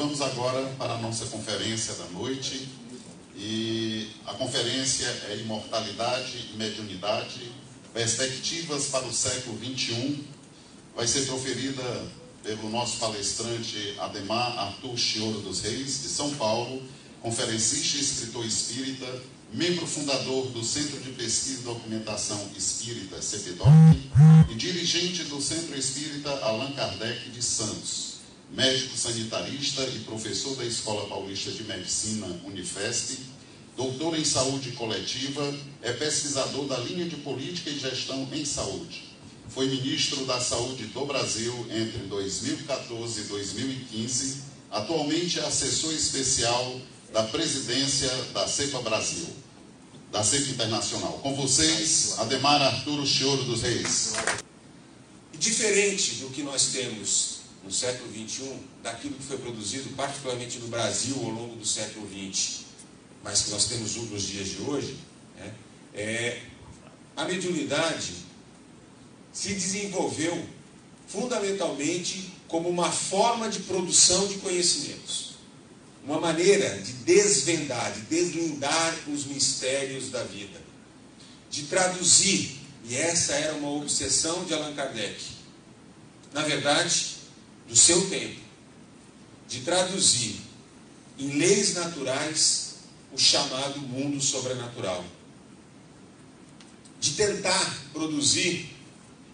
vamos agora para a nossa conferência da noite. E a conferência é Imortalidade e Mediunidade, Perspectivas para o século XXI. Vai ser proferida pelo nosso palestrante Ademar Arthur Chioro dos Reis, de São Paulo, conferencista e escritor espírita, membro fundador do Centro de Pesquisa e Documentação Espírita, CPDOC, e dirigente do Centro Espírita Allan Kardec de Santos, médico sanitarista e professor da Escola Paulista de Medicina, Unifesp, doutor em saúde coletiva, é pesquisador da linha de política e gestão em saúde. Foi ministro da Saúde do Brasil entre 2014 e 2015, atualmente é assessor especial da presidência da CEPA Brasil, da CEPA Internacional. Com vocês, Ademar Arthur Chioro dos Reis. Diferente do que nós temos no século XXI, daquilo que foi produzido particularmente no Brasil ao longo do século XX, mas que nós temos nos dias de hoje, a mediunidade se desenvolveu fundamentalmente como uma forma de produção de conhecimentos, uma maneira de desvendar, de deslindar os mistérios da vida, de traduzir, e essa era uma obsessão de Allan Kardec, na verdade, do seu tempo, de traduzir em leis naturais o chamado mundo sobrenatural, de tentar produzir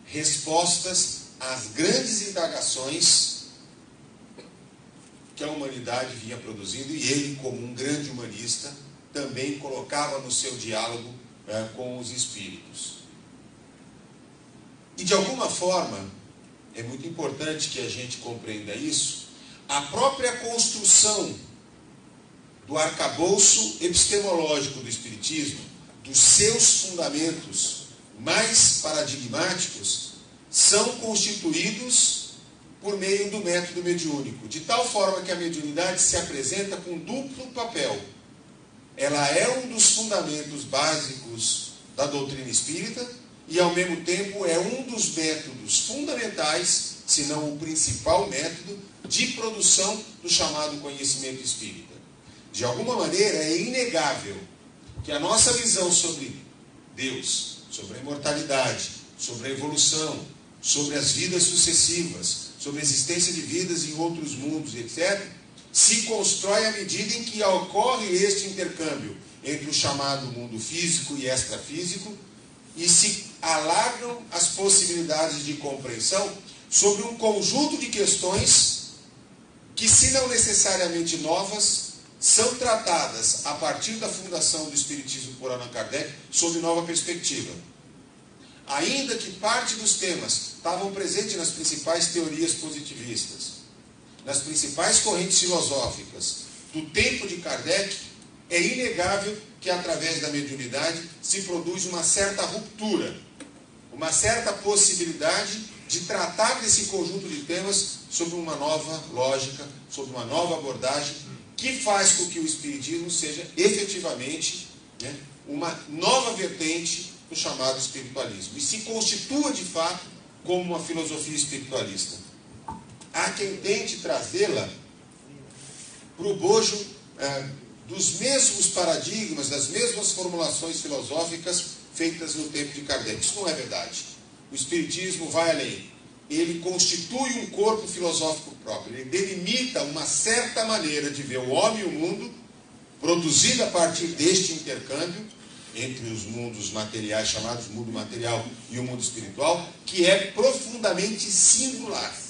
respostas às grandes indagações que a humanidade vinha produzindo, e ele, como um grande humanista, também colocava no seu diálogo com os espíritos. E de alguma forma, é muito importante que a gente compreenda isso, a própria construção do arcabouço epistemológico do Espiritismo, dos seus fundamentos mais paradigmáticos, são constituídos por meio do método mediúnico, de tal forma que a mediunidade se apresenta com duplo papel. Ela é um dos fundamentos básicos da doutrina espírita e, ao mesmo tempo, é um dos métodos fundamentais, se não o principal método, de produção do chamado conhecimento espírita. De alguma maneira, é inegável que a nossa visão sobre Deus, sobre a imortalidade, sobre a evolução, sobre as vidas sucessivas, sobre a existência de vidas em outros mundos, etc., se constrói à medida em que ocorre este intercâmbio entre o chamado mundo físico e extrafísico, e se alargam as possibilidades de compreensão sobre um conjunto de questões que, se não necessariamente novas, são tratadas a partir da fundação do Espiritismo por Allan Kardec sob nova perspectiva. Ainda que parte dos temas estavam presentes nas principais teorias positivistas, nas principais correntes filosóficas do tempo de Kardec, é inegável que através da mediunidade se produz uma certa ruptura, uma certa possibilidade de tratar desse conjunto de temas sob uma nova lógica, sob uma nova abordagem, que faz com que o Espiritismo seja efetivamente uma nova vertente do chamado espiritualismo, e se constitua de fato como uma filosofia espiritualista. Há quem tente trazê-la para o bojo dos mesmos paradigmas, das mesmas formulações filosóficas feitas no tempo de Kardec. Isso não é verdade. O Espiritismo vai além. Ele constitui um corpo filosófico próprio. Ele delimita uma certa maneira de ver o homem e o mundo, produzida a partir deste intercâmbio entre os mundos materiais, chamados mundo material, e o mundo espiritual, que é profundamente singular.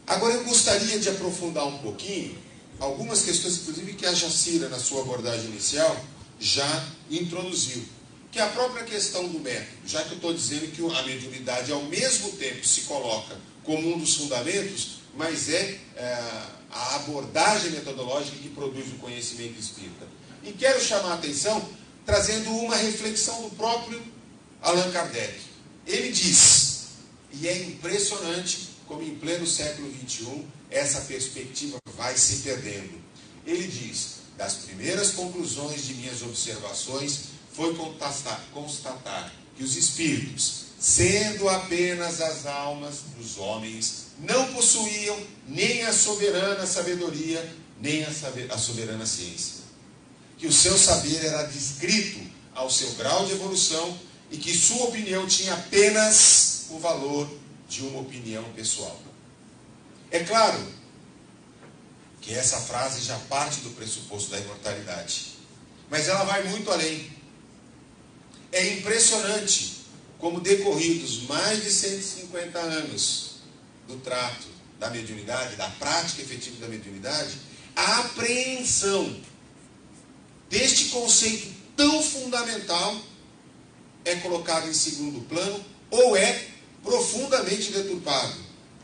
Agora, eu gostaria de aprofundar um pouquinho algumas questões, inclusive, que a Jacira, na sua abordagem inicial, já introduziu, que é a própria questão do método, já que eu estou dizendo que a mediunidade, ao mesmo tempo, se coloca como um dos fundamentos, mas é a abordagem metodológica que produz o conhecimento espírita. E quero chamar a atenção trazendo uma reflexão do próprio Allan Kardec. Ele diz, e é impressionante como em pleno século XXI essa perspectiva vai se perdendo. Ele diz, das primeiras conclusões de minhas observações foi constatar que os espíritos, sendo apenas as almas dos homens, não possuíam nem a soberana sabedoria, nem a soberana ciência. Que o seu saber era descrito ao seu grau de evolução e que sua opinião tinha apenas o valor de uma opinião pessoal. É claro que essa frase já parte do pressuposto da imortalidade, mas ela vai muito além. É impressionante como, decorridos mais de 150 anos do trato da mediunidade, da prática efetiva da mediunidade, a apreensão deste conceito tão fundamental é colocado em segundo plano ou é profundamente deturpado.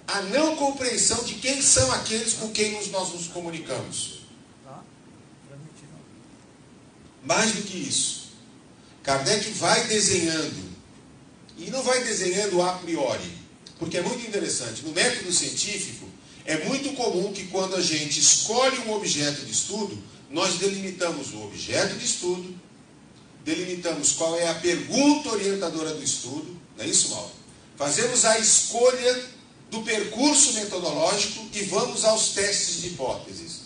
A não compreensão de quem são aqueles com quem nós nos comunicamos. Mais do que isso, Kardec vai desenhando, e não vai desenhando a priori, porque é muito interessante. No método científico, é muito comum que quando a gente escolhe um objeto de estudo, nós delimitamos o objeto de estudo, delimitamos qual é a pergunta orientadora do estudo, não é isso, Mauro? Fazemos a escolha do percurso metodológico e vamos aos testes de hipóteses.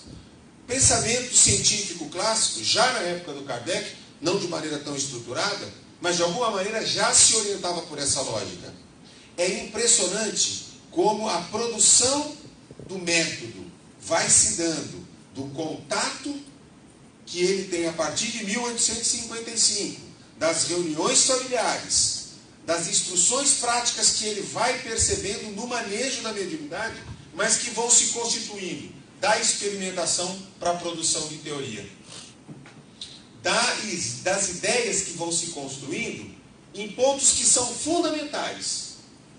Pensamento científico clássico, já na época do Kardec, não de maneira tão estruturada, mas de alguma maneira já se orientava por essa lógica. É impressionante como a produção do método vai se dando do contato que ele tem a partir de 1855, das reuniões familiares, das instruções práticas que ele vai percebendo no manejo da mediunidade, mas que vão se constituindo da experimentação para a produção de teoria. Das ideias que vão se construindo em pontos que são fundamentais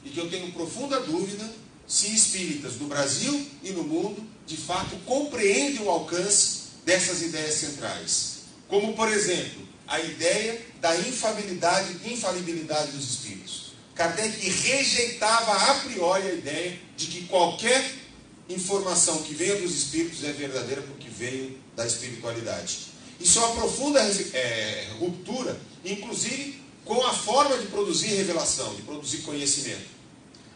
e que eu tenho profunda dúvida se espíritas do Brasil e no mundo de fato compreendem o alcance dessas ideias centrais. Como, por exemplo, a ideia da infalibilidade dos espíritos. Kardec rejeitava a priori a ideia de que qualquer informação que venha dos espíritos é verdadeira porque veio da espiritualidade. Isso é uma profunda ruptura, inclusive com a forma de produzir revelação, de produzir conhecimento.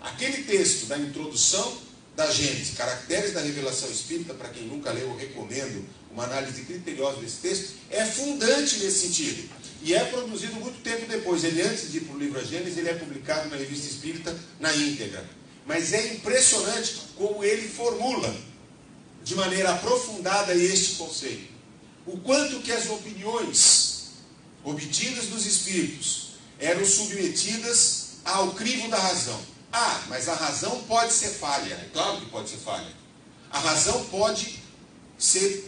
Aquele texto da introdução da Gênese, Caracteres da Revelação Espírita, para quem nunca leu, eu recomendo uma análise criteriosa desse texto, é fundante nesse sentido. E é produzido muito tempo depois. Ele, antes de ir para o livro A Gênese, ele é publicado na Revista Espírita na íntegra. Mas é impressionante como ele formula de maneira aprofundada este conceito. O quanto que as opiniões obtidas dos espíritos eram submetidas ao crivo da razão. Ah, mas a razão pode ser falha. É claro que pode ser falha. A razão pode ser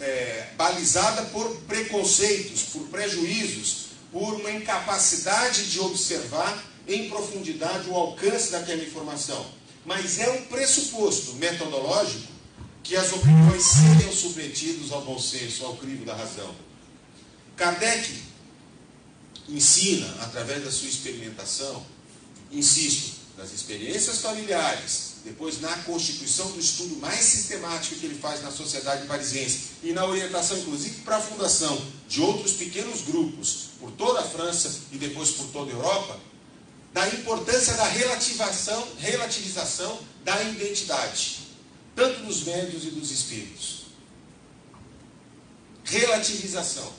balizada por preconceitos, por prejuízos, por uma incapacidade de observar em profundidade o alcance daquela informação. Mas é um pressuposto metodológico que as opiniões sejam submetidas ao bom senso, ao crivo da razão. Kardec ensina, através da sua experimentação, insisto, das experiências familiares, depois na constituição do estudo mais sistemático que ele faz na Sociedade Parisiense e na orientação, inclusive, para a fundação de outros pequenos grupos por toda a França e depois por toda a Europa, da importância da relativização da identidade, tanto dos médiuns e dos espíritos. Relativização.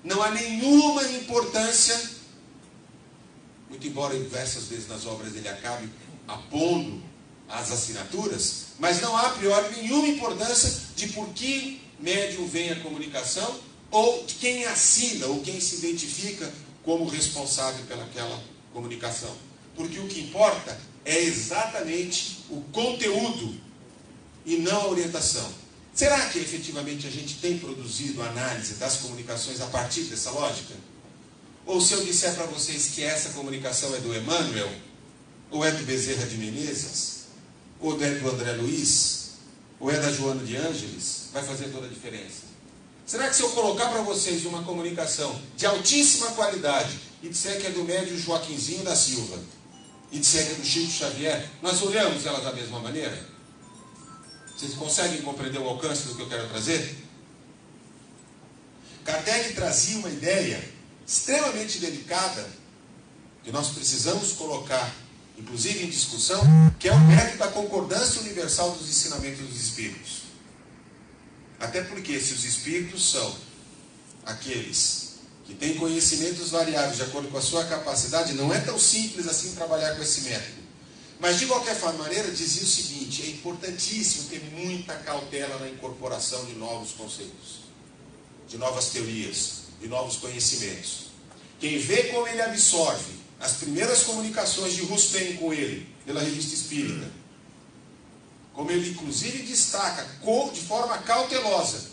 Não há nenhuma importância, muito embora diversas vezes nas obras ele acabe apondo as assinaturas, mas não há a priori nenhuma importância de por que médium vem a comunicação ou de quem assina ou quem se identifica como responsável pelaquela comunicação. Porque o que importa é exatamente o conteúdo e não a orientação. Será que efetivamente a gente tem produzido análise das comunicações a partir dessa lógica? Ou se eu disser para vocês que essa comunicação é do Emmanuel, ou é do Bezerra de Menezes, ou é do André Luiz, ou é da Joana de Ângeles, vai fazer toda a diferença? Será que se eu colocar para vocês uma comunicação de altíssima qualidade e disser que é do médium Joaquinzinho da Silva, e disser que é do Chico Xavier, nós olhamos elas da mesma maneira? Vocês conseguem compreender o alcance do que eu quero trazer? Kardec trazia uma ideia extremamente delicada que nós precisamos colocar inclusive em discussão, que é o método da concordância universal dos ensinamentos dos espíritos. Até porque, se os espíritos são aqueles que têm conhecimentos variáveis de acordo com a sua capacidade, não é tão simples assim trabalhar com esse método. Mas, de qualquer maneira, dizia o seguinte: é importantíssimo ter muita cautela na incorporação de novos conceitos, de novas teorias, de novos conhecimentos. Quem vê como ele absorve as primeiras comunicações de Rustem com ele, pela Revista Espírita, como ele inclusive destaca de forma cautelosa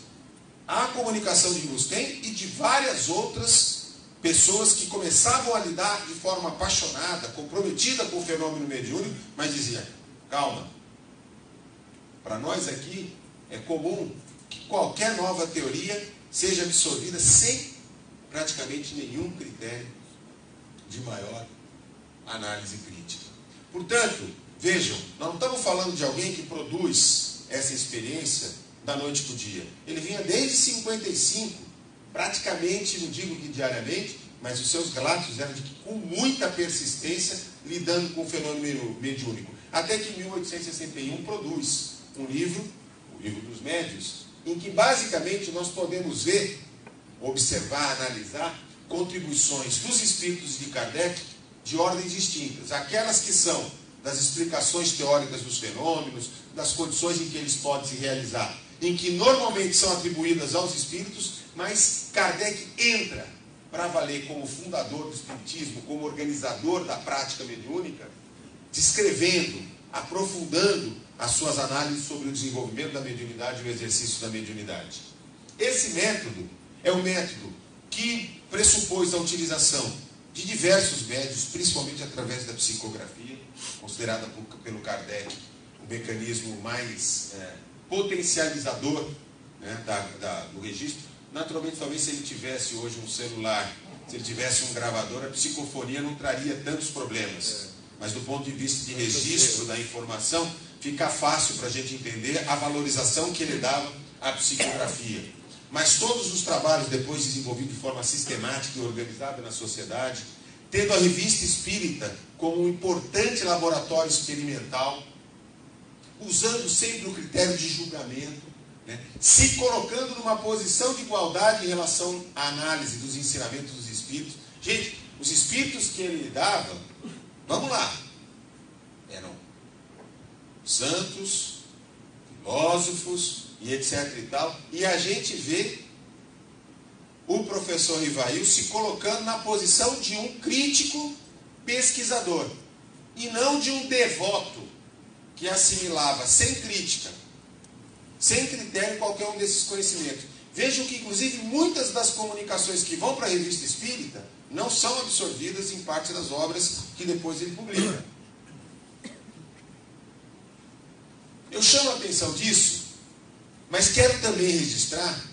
a comunicação de Rustem e de várias outras pessoas que começavam a lidar de forma apaixonada, comprometida com o fenômeno mediúnico, mas diziam: calma, para nós aqui é comum que qualquer nova teoria seja absorvida sem praticamente nenhum critério de maior análise crítica. Portanto, vejam, nós não estamos falando de alguém que produz essa experiência da noite para o dia. Ele vinha desde 55, praticamente, não digo que diariamente, mas os seus relatos eram de que, com muita persistência, lidando com o fenômeno mediúnico. Até que em 1861 produz um livro, o Livro dos Médios, em que basicamente nós podemos ver, observar, analisar contribuições dos espíritos de Kardec de ordens distintas. Aquelas que são das explicações teóricas dos fenômenos, das condições em que eles podem se realizar, em que normalmente são atribuídas aos espíritos, mas Kardec entra para valer como fundador do espiritismo, como organizador da prática mediúnica, descrevendo, aprofundando as suas análises sobre o desenvolvimento da mediunidade e o exercício da mediunidade. Esse método é um método que pressupôs a utilização de diversos médios, principalmente através da psicografia, considerada pelo Kardec o mecanismo mais potencializador, né, do registro. Naturalmente, talvez se ele tivesse hoje um celular, se ele tivesse um gravador, a psicofonia não traria tantos problemas. Mas do ponto de vista de registro da informação, fica fácil para a gente entender a valorização que ele dava à psicografia. Mas todos os trabalhos depois desenvolvidos de forma sistemática e organizada na sociedade, tendo a Revista Espírita como um importante laboratório experimental, usando sempre o critério de julgamento, né, se colocando numa posição de igualdade em relação à análise dos ensinamentos dos espíritos. Gente, os espíritos que ele dava, vamos lá, eram santos, filósofos e etc e tal, e a gente vê o professor Rivail se colocando na posição de um crítico pesquisador e não de um devoto que assimilava sem crítica, sem critério, qualquer um desses conhecimentos. Vejam que, inclusive, muitas das comunicações que vão para a Revista Espírita não são absorvidas em parte das obras que depois ele publica. Eu chamo a atenção disso, mas quero também registrar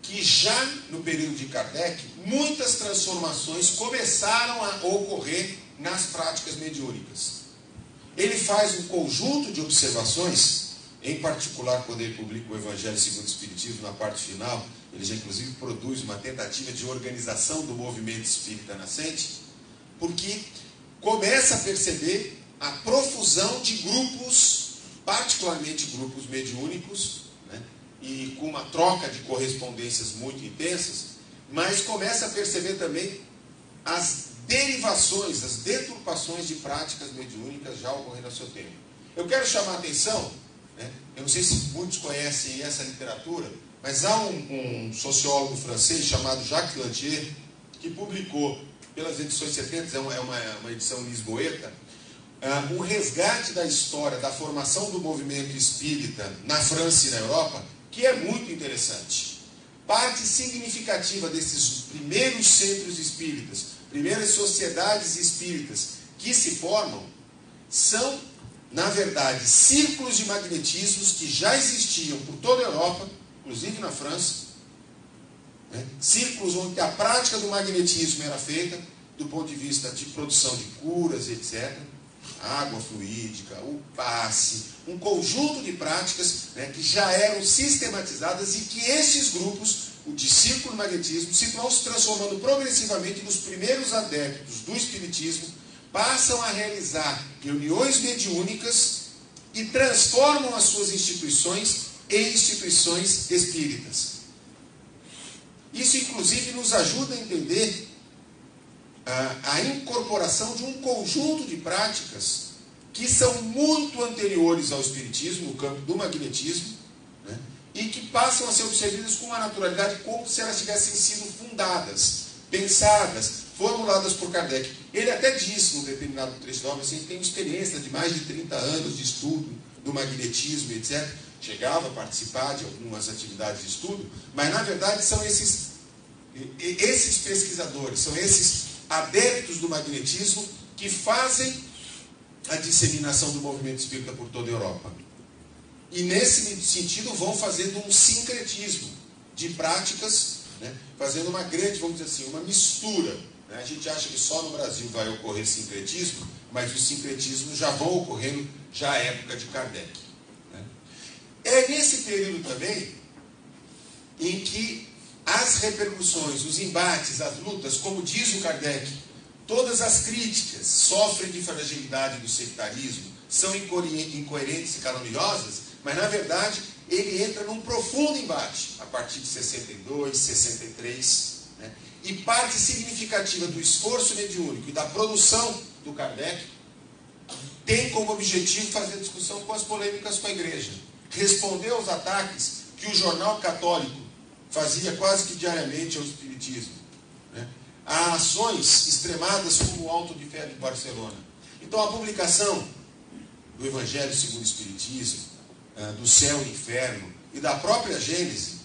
que já no período de Kardec, muitas transformações começaram a ocorrer nas práticas mediúnicas. Ele faz um conjunto de observações, em particular quando ele publica o Evangelho segundo o Espiritismo, na parte final, ele já inclusive produz uma tentativa de organização do movimento espírita nascente, porque começa a perceber a profusão de grupos, particularmente grupos mediúnicos, né, e com uma troca de correspondências muito intensas, mas começa a perceber também as derivações, as deturpações de práticas mediúnicas já ocorrendo ao seu tempo. Eu quero chamar a atenção, né, eu não sei se muitos conhecem essa literatura, mas há um sociólogo francês chamado Jacques Lantier, que publicou pelas edições 70, é uma edição lisboeta, um resgate da história da formação do movimento espírita na França e na Europa, que é muito interessante. Parte significativa desses primeiros centros espíritas, primeiras sociedades espíritas que se formam, são, na verdade, círculos de magnetismos que já existiam por toda a Europa, inclusive na França, né? Círculos onde a prática do magnetismo era feita do ponto de vista de produção de curas, etc., água fluídica, o passe, um conjunto de práticas, né, que já eram sistematizadas e que esses grupos, o de círculo magnetismo, se vão se transformando progressivamente nos primeiros adeptos do espiritismo passam a realizar reuniões mediúnicas e transformam as suas instituições em instituições espíritas. Isso, inclusive, nos ajuda a entender a incorporação de um conjunto de práticas que são muito anteriores ao espiritismo, no campo do magnetismo, né, e que passam a ser observadas com uma naturalidade como se elas tivessem sido fundadas, pensadas, formuladas por Kardec. Ele até disse, num determinado trecho da obra, assim, tem experiência de mais de 30 anos de estudo do magnetismo, etc. Chegava a participar de algumas atividades de estudo, mas na verdade são esses pesquisadores, são esses adeptos do magnetismo que fazem a disseminação do movimento espírita por toda a Europa. E nesse sentido vão fazendo um sincretismo de práticas, né, fazendo uma grande, vamos dizer assim, uma mistura. Né? A gente acha que só no Brasil vai ocorrer sincretismo, mas os sincretismos já vão ocorrendo já à época de Kardec. Né? É nesse período também em que as repercussões, os embates, as lutas, como diz o Kardec, todas as críticas sofrem de fragilidade do sectarismo, são incoerentes e caluniosas, mas na verdade ele entra num profundo embate a partir de 62, 63, né? E parte significativa do esforço mediúnico e da produção do Kardec tem como objetivo fazer discussão com as polêmicas com a Igreja, responder aos ataques que o jornal católico fazia quase que diariamente ao espiritismo, né? Há ações extremadas como o Auto de Fé de Barcelona. Então a publicação do Evangelho segundo o Espiritismo, do Céu e Inferno e da própria Gênese,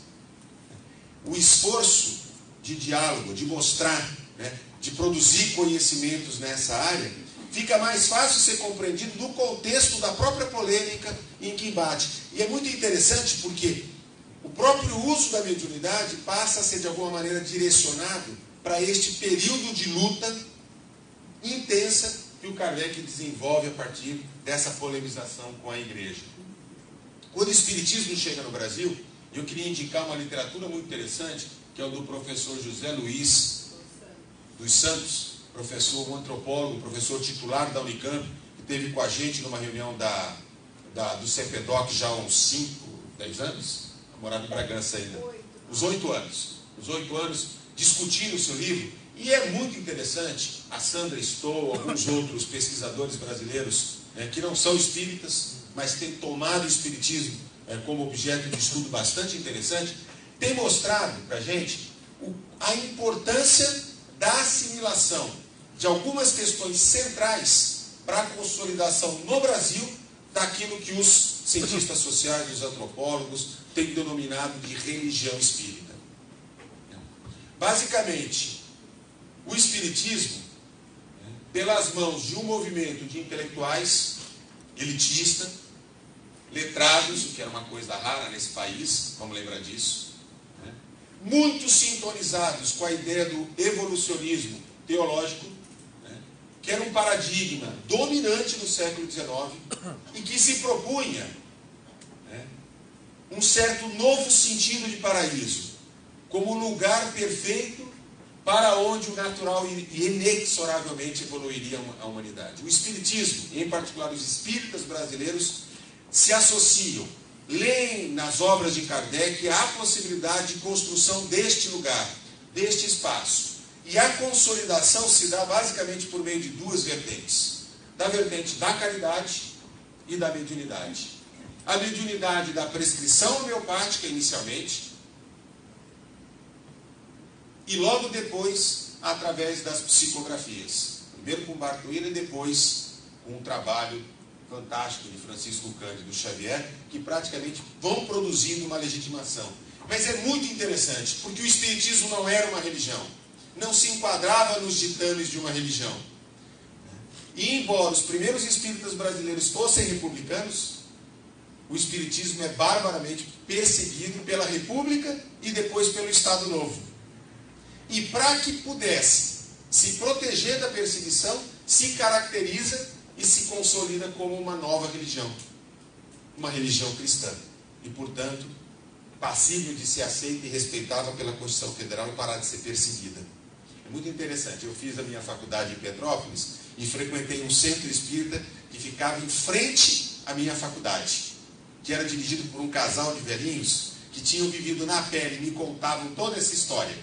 o esforço de diálogo, de mostrar, né, de produzir conhecimentos nessa área, fica mais fácil ser compreendido no contexto da própria polêmica em que embate. E é muito interessante porque o próprio uso da mediunidade passa a ser de alguma maneira direcionado para este período de luta intensa que o Kardec desenvolve a partir dessa polemização com a Igreja. Quando o Espiritismo chega no Brasil, eu queria indicar uma literatura muito interessante, que é o do professor José Luiz dos Santos, professor, um antropólogo, professor titular da Unicamp, que esteve com a gente numa reunião do CEPEDOC já há uns 5, 10 anos, morava em Bragança ainda, uns 8 anos, discutindo o seu livro, e é muito interessante. A Sandra Stoll, alguns outros pesquisadores brasileiros, que não são espíritas, mas têm tomado o espiritismo como objeto de estudo bastante interessante, tem mostrado para a gente a importância da assimilação de algumas questões centrais para a consolidação no Brasil daquilo que os cientistas sociais, os antropólogos, têm denominado de religião espírita. Basicamente, o espiritismo, pelas mãos de um movimento de intelectuais elitista, letrados, o que era uma coisa rara nesse país, vamos lembrar disso, né? Muito sintonizados com a ideia do evolucionismo teológico, né? Que era um paradigma dominante no século XIX e que se propunha, né, um certo novo sentido de paraíso, como lugar perfeito para onde o natural e inexoravelmente evoluiria a humanidade. O espiritismo, e em particular os espíritas brasileiros, se associam, leem nas obras de Kardec a possibilidade de construção deste lugar, deste espaço. E a consolidação se dá basicamente por meio de duas vertentes. Da vertente da caridade e da mediunidade. A mediunidade da prescrição homeopática inicialmente, e logo depois através das psicografias. Primeiro com Bartuíra e depois com um trabalho fantástico de Francisco Cândido Xavier, que praticamente vão produzindo uma legitimação. Mas é muito interessante, porque o espiritismo não era uma religião, não se enquadrava nos ditames de uma religião. E embora os primeiros espíritas brasileiros fossem republicanos, o espiritismo é barbaramente perseguido pela República e depois pelo Estado Novo. E para que pudesse se proteger da perseguição, se caracteriza e se consolida como uma nova religião, uma religião cristã, e portanto passível de ser aceita e respeitada pela Constituição Federal e parar de ser perseguida. É muito interessante. Eu fiz a minha faculdade em Petrópolis e frequentei um centro espírita que ficava em frente à minha faculdade, que era dirigido por um casal de velhinhos que tinham vivido na pele e me contavam toda essa história.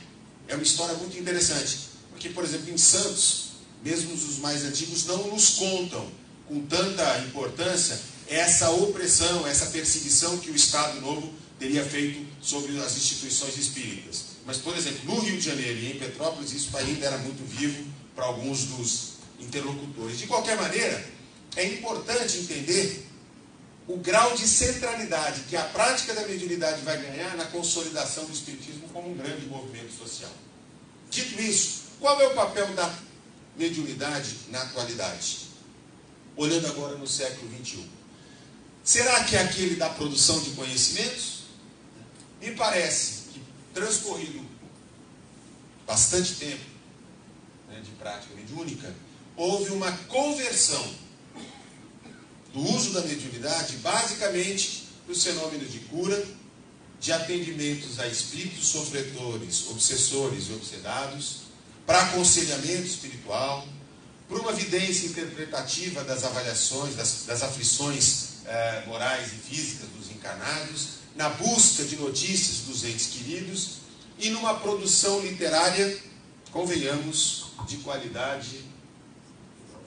É uma história muito interessante, porque, por exemplo, em Santos, mesmo os mais antigos não nos contam com tanta importância essa opressão, essa perseguição que o Estado Novo teria feito sobre as instituições espíritas. Mas, por exemplo, no Rio de Janeiro e em Petrópolis, isso ainda era muito vivo para alguns dos interlocutores. De qualquer maneira, é importante entender o grau de centralidade que a prática da mediunidade vai ganhar na consolidação do espiritismo como um grande movimento social. Dito isso, qual é o papel da mediunidade na atualidade? Olhando agora no século XXI. Será que é aquele da produção de conhecimentos? Me parece que, transcorrido bastante tempo de prática mediúnica, houve uma conversão do uso da mediunidade basicamente para os fenômenos de cura, de atendimentos a espíritos sofredores, obsessores e obsedados, para aconselhamento espiritual, para uma vidência interpretativa das avaliações, das aflições morais e físicas dos encarnados, na busca de notícias dos entes queridos e numa produção literária, convenhamos, de qualidade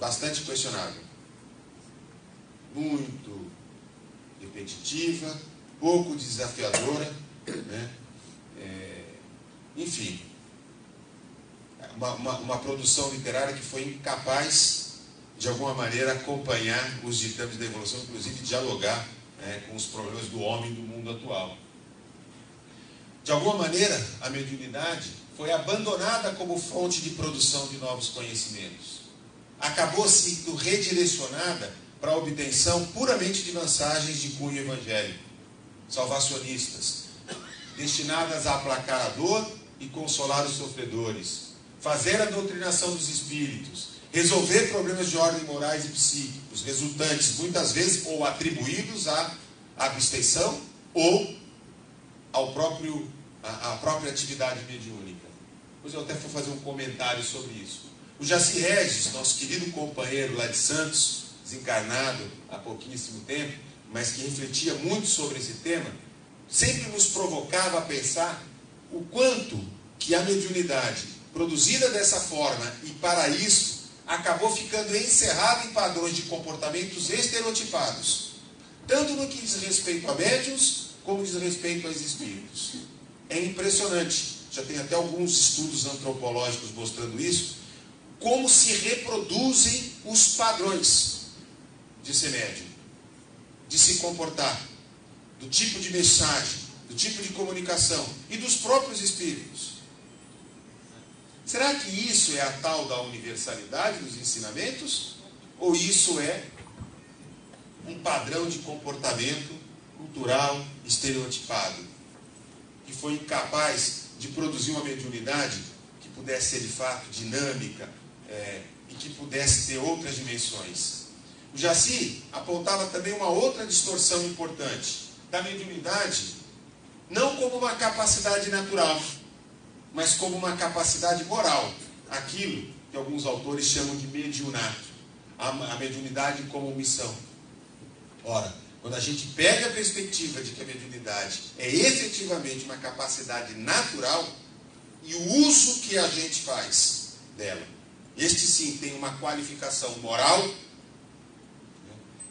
bastante questionável. Muito repetitiva, pouco desafiadora, né? Enfim, uma produção literária que foi incapaz, de alguma maneira, acompanhar os ditames da evolução, inclusive dialogar com os problemas do homem do mundo atual. De alguma maneira, a mediunidade foi abandonada como fonte de produção de novos conhecimentos. Acabou sendo redirecionada para a obtenção puramente de mensagens de cunho evangélico, salvacionistas, destinadas a aplacar a dor e consolar os sofredores, fazer a doutrinação dos espíritos, resolver problemas de ordem morais e psíquicos, resultantes muitas vezes ou atribuídos à abstenção ou à própria atividade mediúnica. Depois eu até vou fazer um comentário sobre isso. O Jaci Regis, nosso querido companheiro lá de Santos, desencarnado há pouquíssimo tempo, mas que refletia muito sobre esse tema, sempre nos provocava a pensar o quanto que a mediunidade, produzida dessa forma e para isso, acabou ficando encerrada em padrões de comportamentos estereotipados, tanto no que diz respeito a médiuns, como diz respeito aos espíritos. É impressionante, já tem até alguns estudos antropológicos mostrando isso, como se reproduzem os padrões de ser médium, de se comportar, do tipo de mensagem, do tipo de comunicação e dos próprios espíritos. Será que isso é a tal da universalidade dos ensinamentos? Ou isso é um padrão de comportamento cultural estereotipado, que foi incapaz de produzir uma mediunidade que pudesse ser de fato dinâmica e que pudesse ter outras dimensões? O Jaci apontava também uma outra distorção importante da mediunidade, não como uma capacidade natural, mas como uma capacidade moral, aquilo que alguns autores chamam de mediunato, a mediunidade como missão. Ora, quando a gente pega a perspectiva de que a mediunidade é efetivamente uma capacidade natural, e o uso que a gente faz dela, este sim tem uma qualificação moral,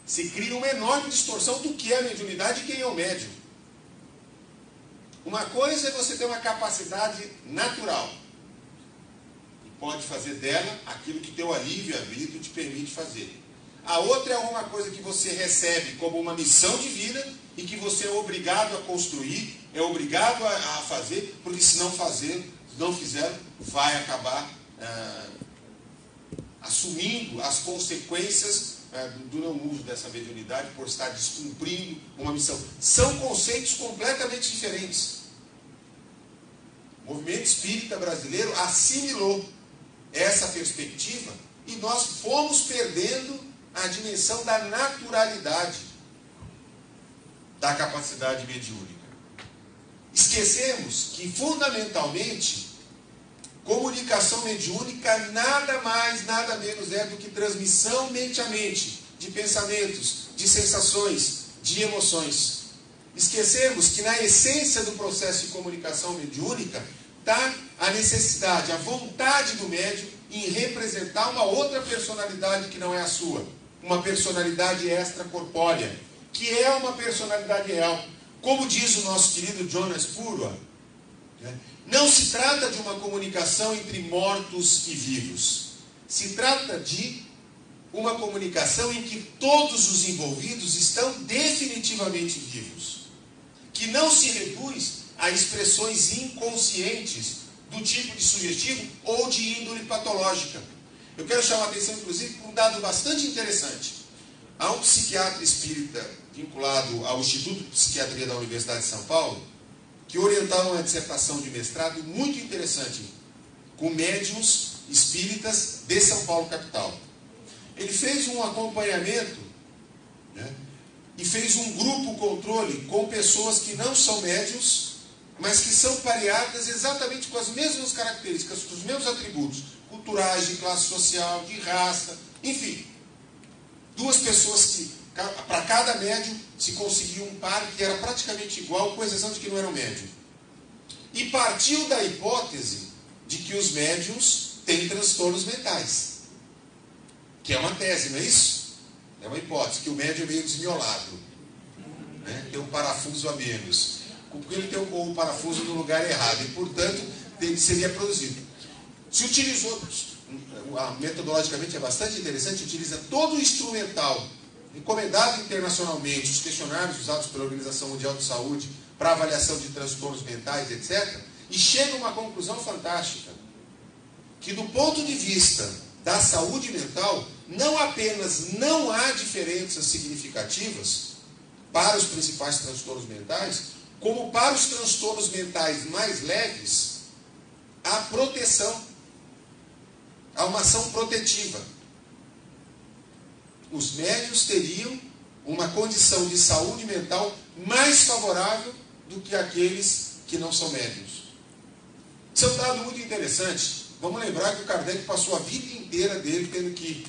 se cria uma enorme distorção do que é a mediunidade e quem é o médium. Uma coisa é você ter uma capacidade natural e pode fazer dela aquilo que teu alívio-arbítrio te permite fazer. A outra é uma coisa que você recebe como uma missão divina e que você é obrigado a construir, é obrigado a fazer, porque se não fizer, vai acabar assumindo as consequências do não uso dessa mediunidade por estar descumprindo uma missão. São conceitos completamente diferentes. O movimento espírita brasileiro assimilou essa perspectiva e nós fomos perdendo a dimensão da naturalidade da capacidade mediúnica. Esquecemos que, fundamentalmente, Comunicação mediúnica nada mais, nada menos é do que transmissão mente a mente, de pensamentos, de sensações, de emoções. Esquecemos que na essência do processo de comunicação mediúnica está a necessidade, a vontade do médium em representar uma outra personalidade que não é a sua. Uma personalidade extracorpórea, que é uma personalidade real. Como diz o nosso querido Jonas Purwa, não se trata de uma comunicação entre mortos e vivos. Se trata de uma comunicação em que todos os envolvidos estão definitivamente vivos. Que não se reduz a expressões inconscientes do tipo de sugestivo ou de índole patológica. Eu quero chamar a atenção, inclusive, para um dado bastante interessante. Há um psiquiatra espírita vinculado ao Instituto de Psiquiatria da Universidade de São Paulo, que orientava uma dissertação de mestrado muito interessante, com médiuns espíritas de São Paulo, capital. Ele fez um acompanhamento, e fez um grupo controle com pessoas que não são médiuns, mas que são pareadas exatamente com as mesmas características, com os mesmos atributos culturais, de classe social, de raça, enfim. Duas pessoas que, para cada médium, se conseguia um par que era praticamente igual, com exceção de que não eram médium. E partiu da hipótese de que os médiums têm transtornos mentais. Que é uma tese, não é isso? É uma hipótese, que o médium é meio desmiolado. Tem um parafuso a menos. Porque ele tem o parafuso no lugar errado. E, portanto, ele seria produzido. Se utilizou, metodologicamente é bastante interessante, utiliza todo o instrumental encomendado internacionalmente, os questionários usados pela Organização Mundial de Saúde para avaliação de transtornos mentais, etc., e chega a uma conclusão fantástica, que do ponto de vista da saúde mental, não apenas não há diferenças significativas para os principais transtornos mentais, como para os transtornos mentais mais leves, há proteção, há uma ação protetiva. Os médiuns teriam uma condição de saúde mental mais favorável do que aqueles que não são médiuns. Isso é um dado muito interessante. Vamos lembrar que o Kardec passou a vida inteira dele tendo que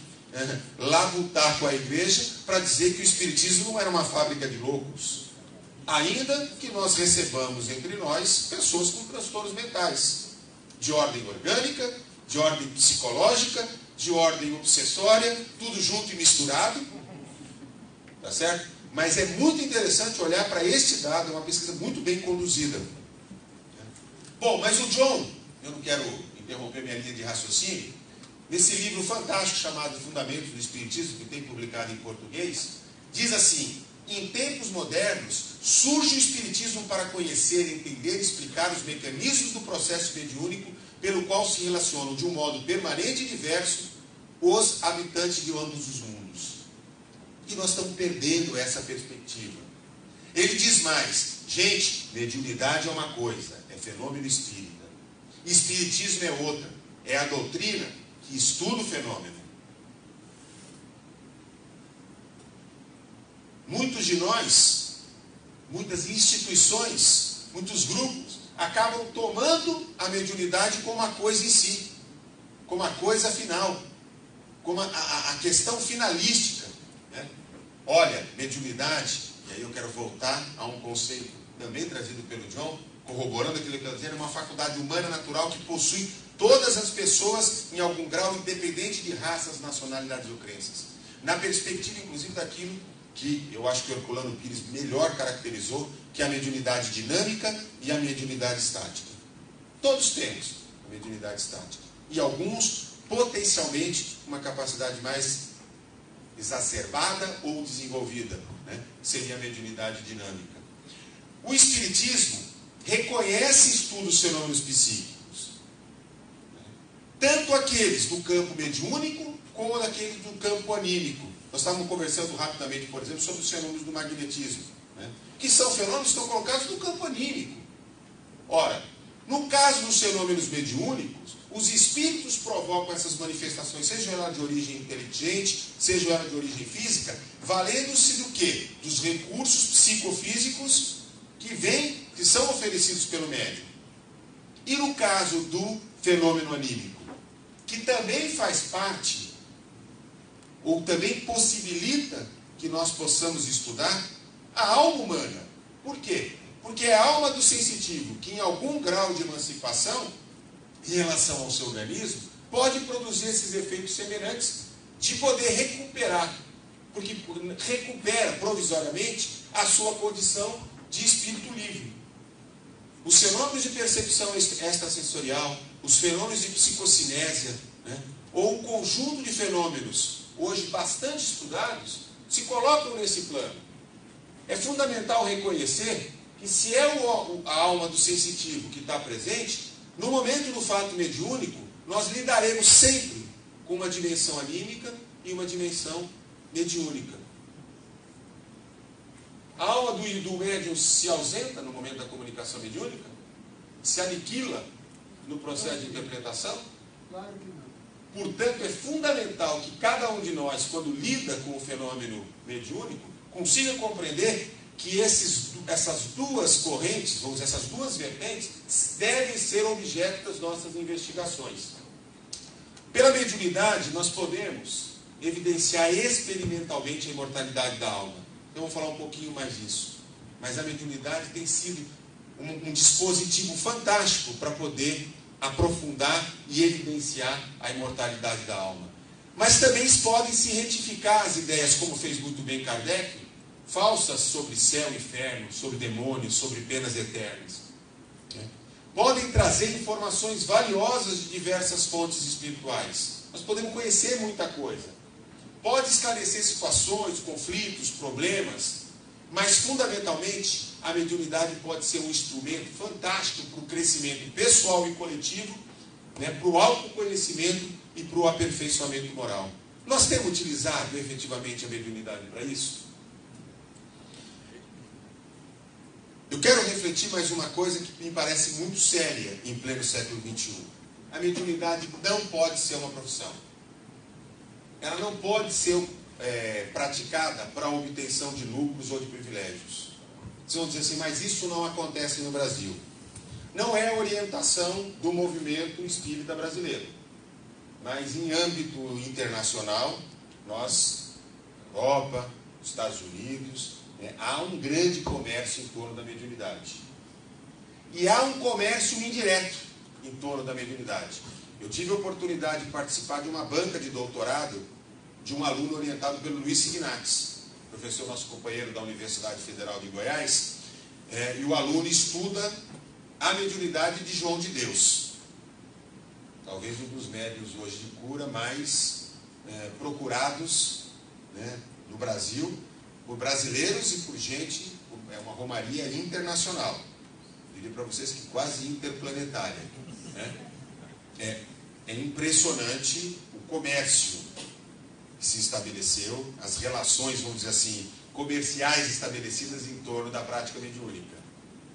labutar com a igreja para dizer que o espiritismo não era uma fábrica de loucos. Ainda que nós recebamos entre nós pessoas com transtornos mentais, de ordem orgânica, de ordem psicológica, de ordem obsessória, tudo junto e misturado, tá certo? Mas é muito interessante olhar para este dado, é uma pesquisa muito bem conduzida. Bom, mas o John, eu não quero interromper minha linha de raciocínio, nesse livro fantástico chamado Fundamentos do Espiritismo, que tem publicado em português, diz assim: em tempos modernos, surge o Espiritismo para conhecer, entender e explicar os mecanismos do processo mediúnico pelo qual se relacionam de um modo permanente e diverso os habitantes de ambos os mundos. E nós estamos perdendo essa perspectiva. Ele diz mais: gente, mediunidade é uma coisa, é fenômeno espírita. Espiritismo é outra, é a doutrina que estuda o fenômeno. Muitos de nós, muitas instituições, muitos grupos, acabam tomando a mediunidade como a coisa em si, como a coisa final, como a questão finalística. Olha, mediunidade, e aí eu quero voltar a um conceito também trazido pelo John, corroborando aquilo que eu dizia, é uma faculdade humana natural que possui todas as pessoas em algum grau, independente de raças, nacionalidades ou crenças. Na perspectiva, inclusive, daquilo que eu acho que o Herculano Pires melhor caracterizou, que é a mediunidade dinâmica e a mediunidade estática. Todos temos a mediunidade estática. E alguns, potencialmente, uma capacidade mais exacerbada ou desenvolvida, seria a mediunidade dinâmica. O Espiritismo reconhece e estuda os fenômenos psíquicos, tanto aqueles do campo mediúnico como aqueles do campo anímico. Nós estávamos conversando rapidamente, por exemplo, sobre os fenômenos do magnetismo, que são fenômenos que estão colocados no campo anímico. Ora, no caso dos fenômenos mediúnicos, os espíritos provocam essas manifestações, seja ela de origem inteligente, seja ela de origem física, valendo-se do quê? Dos recursos psicofísicos que são oferecidos pelo médium. E no caso do fenômeno anímico, que também faz parte, ou também possibilita que nós possamos estudar a alma humana. Por quê? Porque é a alma do sensitivo que, em algum grau de emancipação, em relação ao seu organismo, pode produzir esses efeitos semelhantes de poder recuperar, porque recupera provisoriamente a sua condição de espírito livre. Os fenômenos de percepção extrasensorial, os fenômenos de psicocinésia, né, ou um conjunto de fenômenos, hoje bastante estudados, se colocam nesse plano. É fundamental reconhecer que se é a alma do sensitivo que está presente, no momento do fato mediúnico, nós lidaremos sempre com uma dimensão anímica e uma dimensão mediúnica. A alma do médium se ausenta no momento da comunicação mediúnica? Se aniquila no processo de interpretação? Claro que não. Portanto, é fundamental que cada um de nós, quando lida com o fenômeno mediúnico, consiga compreender que essas duas correntes, vamos dizer, essas duas vertentes, devem ser objeto das nossas investigações. Pela mediunidade, nós podemos evidenciar experimentalmente a imortalidade da alma. Eu vou falar um pouquinho mais disso. Mas a mediunidade tem sido um dispositivo fantástico para poder aprofundar e evidenciar a imortalidade da alma. Mas também podem se retificar as ideias, como fez muito bem Kardec, falsas sobre céu e inferno, sobre demônios, sobre penas eternas. Podem trazer informações valiosas de diversas fontes espirituais. Nós podemos conhecer muita coisa. Pode esclarecer situações, conflitos, problemas, mas fundamentalmente a mediunidade pode ser um instrumento fantástico para o crescimento pessoal e coletivo, né, para o autoconhecimento e para o aperfeiçoamento moral. Nós temos utilizado efetivamente a mediunidade para isso? Eu quero refletir mais uma coisa que me parece muito séria em pleno século XXI. A mediunidade não pode ser uma profissão. Ela não pode ser praticada para a obtenção de lucros ou de privilégios. Vocês vão dizer assim, mas isso não acontece no Brasil. Não é a orientação do movimento espírita brasileiro. Mas em âmbito internacional, nós, Europa, Estados Unidos, há um grande comércio em torno da mediunidade. E há um comércio indireto em torno da mediunidade. Eu tive a oportunidade de participar de uma banca de doutorado de um aluno orientado pelo Luiz Signatis, professor nosso companheiro da Universidade Federal de Goiás, e o aluno estuda a mediunidade de João de Deus. Talvez um dos médiuns hoje de cura mais procurados, né, no Brasil, por brasileiros e por gente, é uma romaria internacional. Eu diria para vocês que quase interplanetária. Né? É impressionante o comércio que se estabeleceu, as relações, vamos dizer assim, comerciais estabelecidas em torno da prática mediúnica.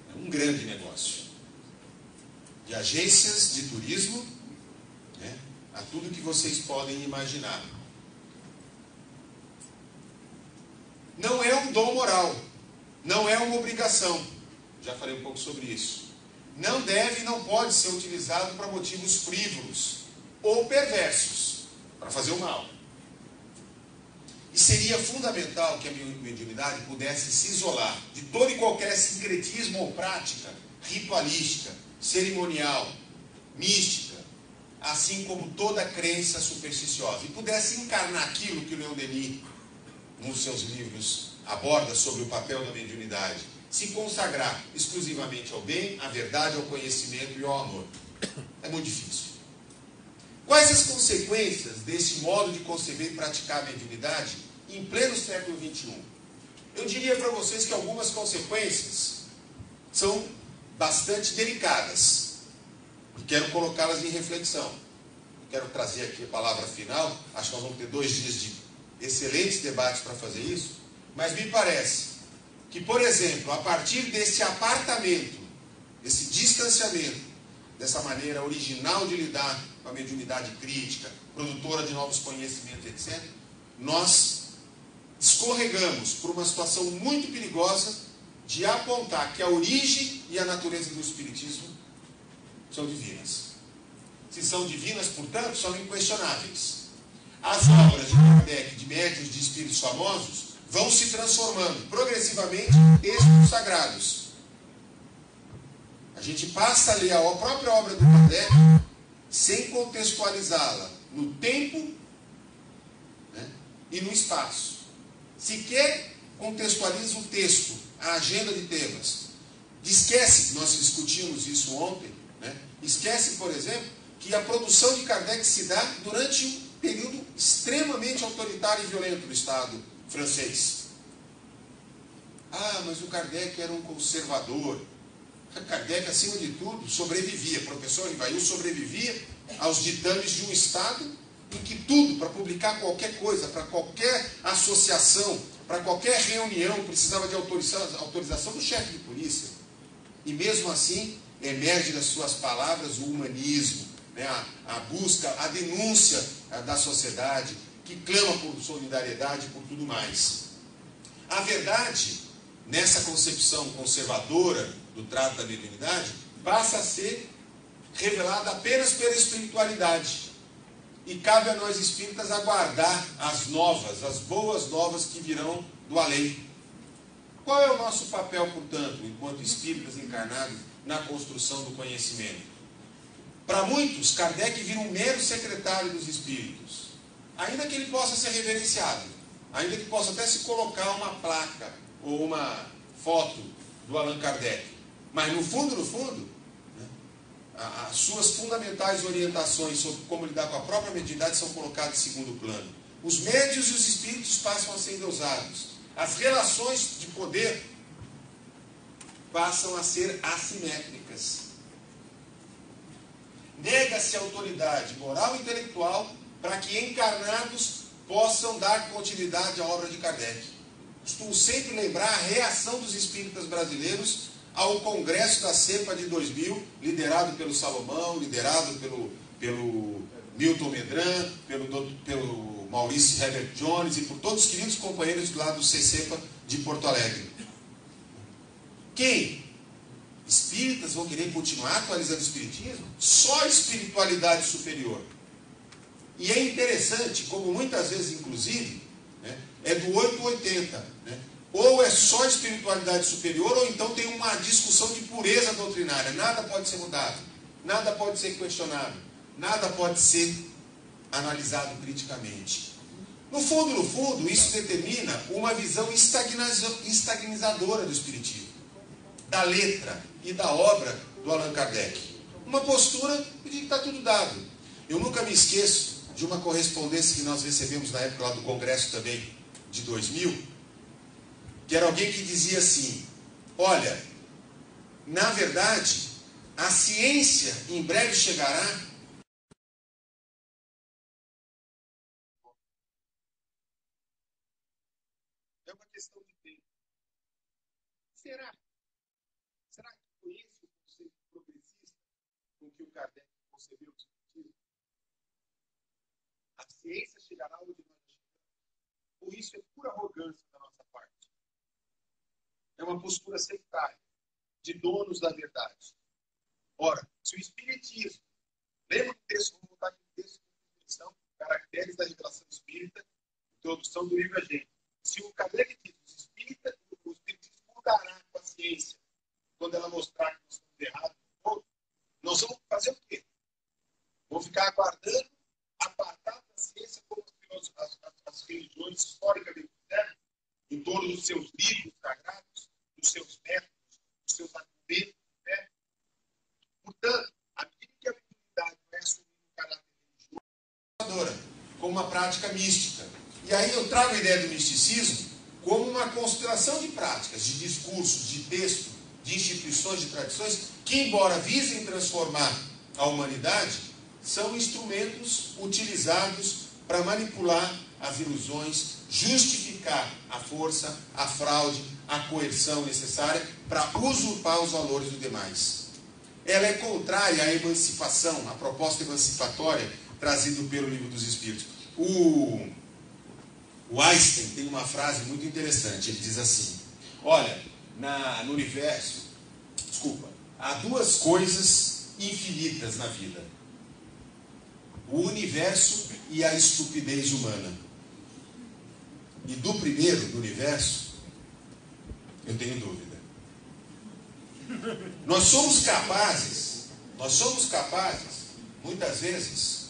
É um grande negócio. De agências de turismo, né, a tudo que vocês podem imaginar. Não é um dom moral, não é uma obrigação. Já falei um pouco sobre isso. Não deve e não pode ser utilizado para motivos frívolos ou perversos, para fazer o mal. E seria fundamental que a mediunidade pudesse se isolar de todo e qualquer sincretismo ou prática ritualística, cerimonial, mística, assim como toda crença supersticiosa, e pudesse encarnar aquilo que o Leon Denis, nos seus livros, aborda sobre o papel da mediunidade, se consagrar exclusivamente ao bem, à verdade, ao conhecimento e ao amor. É muito difícil. Quais as consequências desse modo de conceber e praticar a mediunidade em pleno século XXI? Eu diria para vocês que algumas consequências são bastante delicadas e quero colocá-las em reflexão. Quero trazer aqui a palavra final. Acho que nós vamos ter 2 dias de excelentes debates para fazer isso, mas me parece que, por exemplo, a partir desse apartamento, desse distanciamento, dessa maneira original de lidar com a mediunidade crítica, produtora de novos conhecimentos, etc., nós escorregamos por uma situação muito perigosa de apontar que a origem e a natureza do espiritismo são divinas. Se são divinas, portanto, são inquestionáveis. As obras de Kardec, de médiuns de espíritos famosos, vão se transformando progressivamente em textos sagrados. A gente passa a ler a própria obra do Kardec sem contextualizá-la no tempo, né, e no espaço. Sequer contextualiza o texto, a agenda de temas. Esquece, nós discutimos isso ontem, né, esquece, por exemplo, que a produção de Kardec se dá durante um período extremamente autoritário e violento do Estado francês. Ah, mas o Kardec era um conservador. Kardec, acima de tudo, sobrevivia. O professor Rivail sobrevivia aos ditames de um Estado em que tudo, para publicar qualquer coisa, para qualquer associação, para qualquer reunião, precisava de autorização do chefe de polícia. E mesmo assim, emerge das suas palavras o humanismo, né, a busca, a denúncia da sociedade, que clama por solidariedade e por tudo mais. A verdade, nessa concepção conservadora do trato da mediunidade, passa a ser revelada apenas pela espiritualidade. E cabe a nós espíritas aguardar as novas, as boas novas que virão do além. Qual é o nosso papel, portanto, enquanto espíritas encarnados na construção do conhecimento? Para muitos, Kardec vira um mero secretário dos espíritos, ainda que ele possa ser reverenciado, ainda que possa até se colocar uma placa ou uma foto do Allan Kardec. Mas no fundo, né, as suas fundamentais orientações sobre como lidar com a própria mediunidade são colocadas em segundo plano. Os médiuns e os espíritos passam a ser endeusados. As relações de poder passam a ser assimétricas. Nega-se a autoridade moral e intelectual para que encarnados possam dar continuidade à obra de Kardec. Costumo sempre lembrar a reação dos espíritas brasileiros ao Congresso da CEPA de 2000, liderado pelo Salomão, liderado pelo Milton Medran, pelo Maurício Herbert Jones e por todos os queridos companheiros lá do CCEPA de Porto Alegre. Quem? Espíritas vão querer continuar atualizando o espiritismo? Só a espiritualidade superior. E é interessante, como muitas vezes, inclusive, né, é do 880. Né? Ou é só espiritualidade superior, ou então tem uma discussão de pureza doutrinária. Nada pode ser mudado, nada pode ser questionado, nada pode ser analisado criticamente. No fundo, isso determina uma visão estagnizadora do espiritismo, da letra e da obra do Allan Kardec. Uma postura de que está tudo dado. Eu nunca me esqueço de uma correspondência que nós recebemos na época lá do Congresso também, de 2000, que era alguém que dizia assim: olha, na verdade, a ciência em breve chegará. É uma questão de tempo. Será que foi esse o conceito progressista com que o Kardec concebeu o espiritismo? A ciência chegará onde nós chegamos. Ou isso é pura arrogância da nossa parte? É uma postura sectária, de donos da verdade. Ora, se o espiritismo, lembra do texto, vou voltar aqui no texto de definição, caracteres da revelação espírita, introdução do livro A Gente. Se o Kardec diz, o espiritismo mudará com a ciência, quando ela mostrar que nós estamos errados, nós vamos fazer o quê? Vamos ficar aguardando, apartado da ciência, como as religiões historicamente fizeram, em torno dos seus livros sagrados, dos seus métodos, dos seus argumentos, né? Portanto, a medida que a mediunidade vai assumir um caráter religioso, como uma prática mística. E aí eu trago a ideia do misticismo como uma constelação de práticas, de discursos, de texto, de instituições, de tradições, que, embora visem transformar a humanidade, são instrumentos utilizados para manipular as ilusões, justificar a força, a fraude, a coerção necessária para usurpar os valores dos demais. Ela é contrária à emancipação, à proposta emancipatória trazida pelo Livro dos Espíritos. O Einstein tem uma frase muito interessante. Ele diz assim: olha, no universo, há duas coisas infinitas na vida. o universo e a estupidez humana. E do primeiro, do universo, eu tenho dúvida. Nós somos capazes, muitas vezes,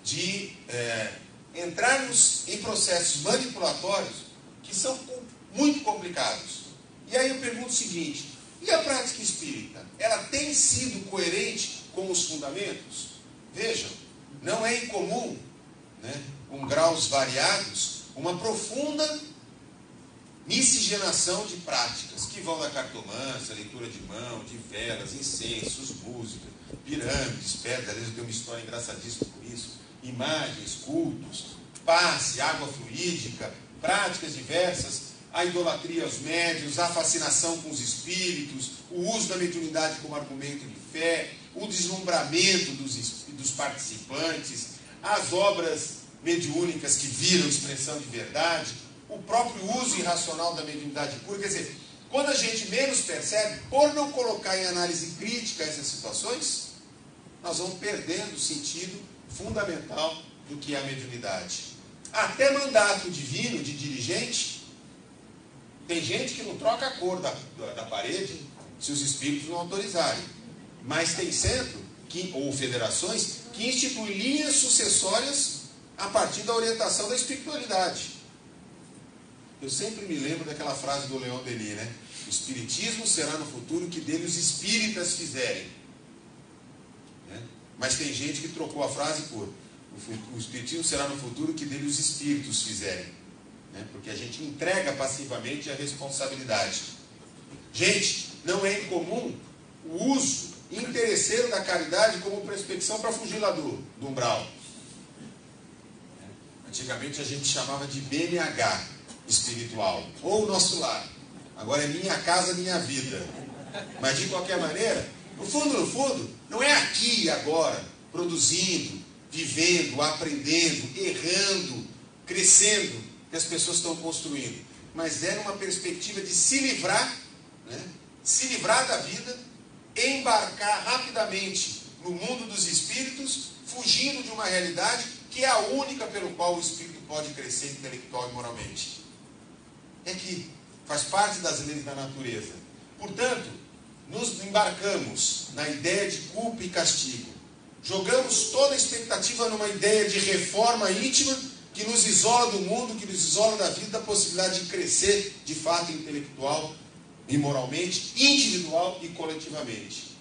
de entrarmos em processos manipulatórios que são muito complicados. E aí eu pergunto o seguinte: e a prática espírita? Ela tem sido coerente com os fundamentos? Vejam, não é incomum, né, com graus variados, uma profunda miscigenação de práticas que vão da cartomância, leitura de mão, de velas, incensos, música, pirâmides, pedras. Às vezes eu tenho uma história engraçadíssima com isso. Imagens, cultos, passe, água fluídica, práticas diversas, a idolatria aos médiuns, a fascinação com os espíritos, o uso da mediunidade como argumento de fé, o deslumbramento dos participantes, as obras mediúnicas que viram expressão de verdade, o próprio uso irracional da mediunidade pura. Quer dizer, quando a gente menos percebe, por não colocar em análise crítica essas situações, nós vamos perdendo o sentido fundamental do que é a mediunidade. Até mandato divino de dirigente, tem gente que não troca a cor da parede se os espíritos não autorizarem. Mas tem centro, ou federações, que instituem linhas sucessórias a partir da orientação da espiritualidade. Eu sempre me lembro daquela frase do Leon Denis, né? O espiritismo será no futuro o que dele os espíritas fizerem. Né? Mas tem gente que trocou a frase por o espiritismo será no futuro o que dele os espíritos fizerem. Né? Porque a gente entrega passivamente a responsabilidade. Gente, não é incomum o uso interesseiro da caridade como prospecção para fugir lá do umbral. Antigamente a gente chamava de BNH espiritual, ou o nosso lar. Agora é minha casa, minha vida. Mas de qualquer maneira, no fundo, não é aqui e agora, produzindo, vivendo, aprendendo, errando, crescendo, que as pessoas estão construindo. Mas é numa perspectiva de se livrar, né? Se livrar da vida, embarcar rapidamente no mundo dos espíritos, fugindo de uma realidade que é a única pelo qual o espírito pode crescer intelectual e moralmente. É que faz parte das leis da natureza. Portanto, nos embarcamos na ideia de culpa e castigo. Jogamos toda a expectativa numa ideia de reforma íntima que nos isola do mundo, que nos isola da vida, da possibilidade de crescer de fato intelectual e moralmente, individual e coletivamente.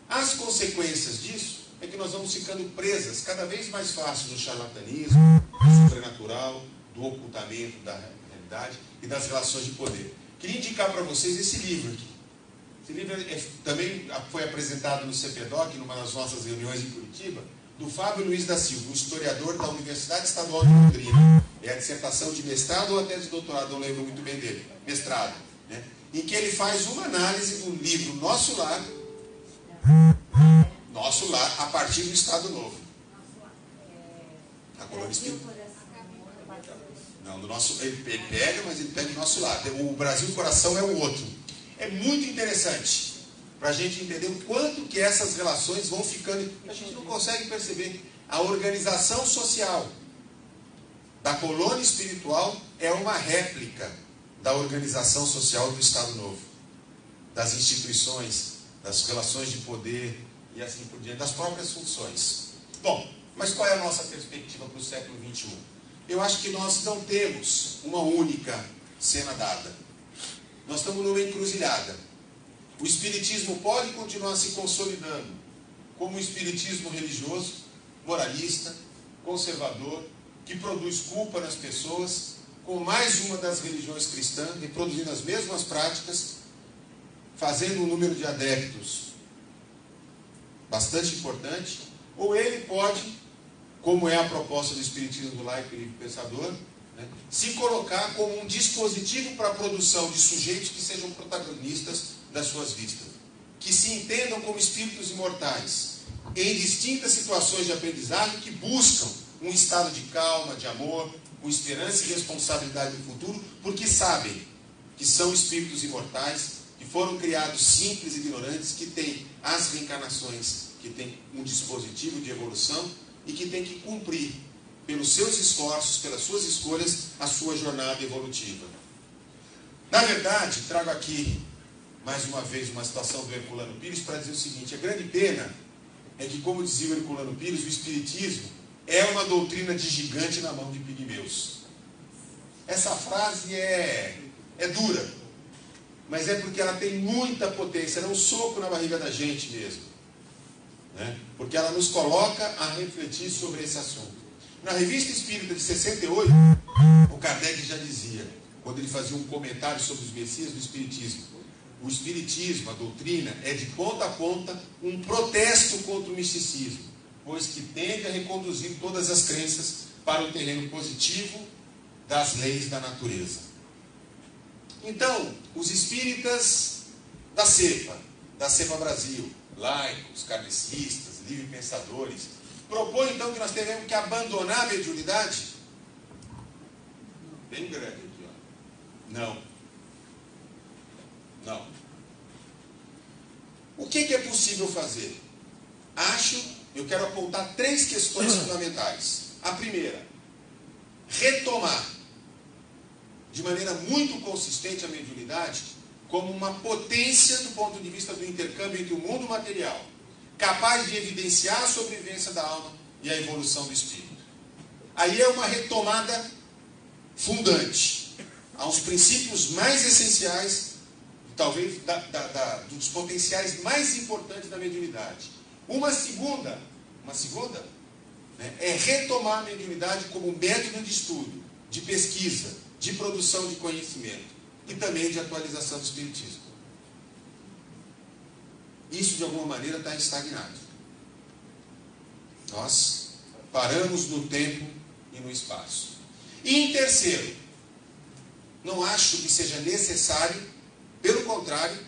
As consequências disso é que nós vamos ficando presas cada vez mais fácil do charlatanismo, do sobrenatural, do ocultamento da realidade e das relações de poder. Queria indicar para vocês esse livro aqui. Esse livro também foi apresentado no CPDOC, numa das nossas reuniões em Curitiba, do Fábio Luiz da Silva, um historiador da Universidade Estadual de Londrina. É a dissertação de mestrado ou até de doutorado, não lembro muito bem dele. Mestrado. Né? Em que ele faz uma análise do livro Nosso Lar, a partir do Estado Novo. A colônia espírita. Não, do nosso, ele pega, mas ele pega o Nosso Lar. O Brasil Coração é o outro. É muito interessante para a gente entender o quanto que essas relações vão ficando. A gente não consegue perceber. A organização social da colônia espiritual é uma réplica da organização social do Estado Novo, das instituições, das relações de poder e assim por diante, das próprias funções. Bom, mas qual é a nossa perspectiva para o século XXI? Eu acho que nós não temos uma única cena dada. Nós estamos numa encruzilhada. O espiritismo pode continuar se consolidando como um espiritismo religioso, moralista, conservador, que produz culpa nas pessoas, com mais uma das religiões cristãs, reproduzindo as mesmas práticas, fazendo um número de adeptos bastante importante, ou ele pode, como é a proposta do espiritismo laico e pensador, né, se colocar como um dispositivo para a produção de sujeitos que sejam protagonistas das suas vidas, que se entendam como espíritos imortais, em distintas situações de aprendizagem, que buscam um estado de calma, de amor, com esperança e responsabilidade no futuro, porque sabem que são espíritos imortais, que que foram criados simples e ignorantes, que têm as reencarnações, que têm um dispositivo de evolução e que têm que cumprir, pelos seus esforços, pelas suas escolhas, a sua jornada evolutiva. Na verdade, trago aqui, mais uma vez, uma citação do Herculano Pires para dizer o seguinte: a grande pena é que, como dizia o Herculano Pires, o Espiritismo é uma doutrina de gigante na mão de pigmeus. Essa frase é dura, mas é porque ela tem muita potência, ela é um soco na barriga da gente mesmo, né? Porque ela nos coloca a refletir sobre esse assunto. Na Revista Espírita de 68, o Kardec já dizia, quando ele fazia um comentário sobre os Messias do Espiritismo: o Espiritismo, a doutrina, é de ponta a ponta um protesto contra o misticismo, pois que tende a reconduzir todas as crenças para o terreno positivo das leis da natureza. Então, os espíritas da cepa Brasil, laicos, kardecistas, livre-pensadores, propõem então que nós teremos que abandonar a mediunidade? Bem grande aqui, ó. Não. O que é possível fazer? Eu quero apontar 3 questões fundamentais. A primeira, retomar de maneira muito consistente a mediunidade como uma potência do ponto de vista do intercâmbio entre o mundo material, capaz de evidenciar a sobrevivência da alma e a evolução do espírito. Aí é uma retomada fundante aos princípios mais essenciais, talvez dos potenciais mais importantes da mediunidade. Uma segunda, né, é retomar a mediunidade como método de estudo, de pesquisa, de produção de conhecimento e também de atualização do espiritismo. Isso de alguma maneira está estagnado. Nós paramos no tempo e no espaço. E em terceiro, não acho que seja necessário, pelo contrário,